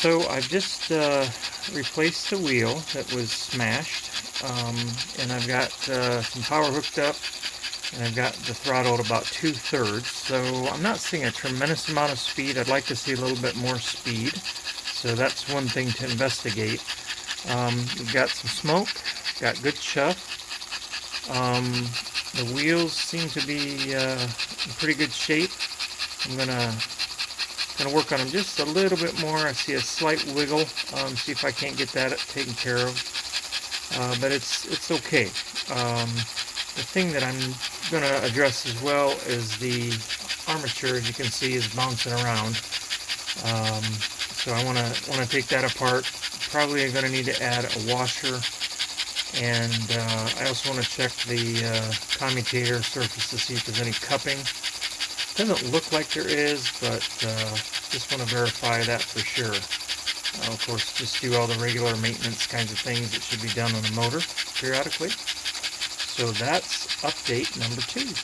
So I've just replaced the wheel that was smashed, and I've got some power hooked up, and I've got the throttle at about 2/3. So I'm not seeing a tremendous amount of speed. I'd like to see a little bit more speed. So that's one thing to investigate. We've got some smoke, got good chuff. The wheels seem to be in pretty good shape. I'm gonna work on them just a little bit more. I see a slight wiggle. See if I can't get that taken care of. But it's okay. The thing that I'm gonna address as well is the armature. As you can see, is bouncing around. So I wanna take that apart. Probably going to need to add a washer, and I also want to check the commutator surface to see if there's any cupping. Doesn't look like there is, but just want to verify that for sure. Of course, just do all the regular maintenance kinds of things that should be done on the motor periodically. So that's update number 2.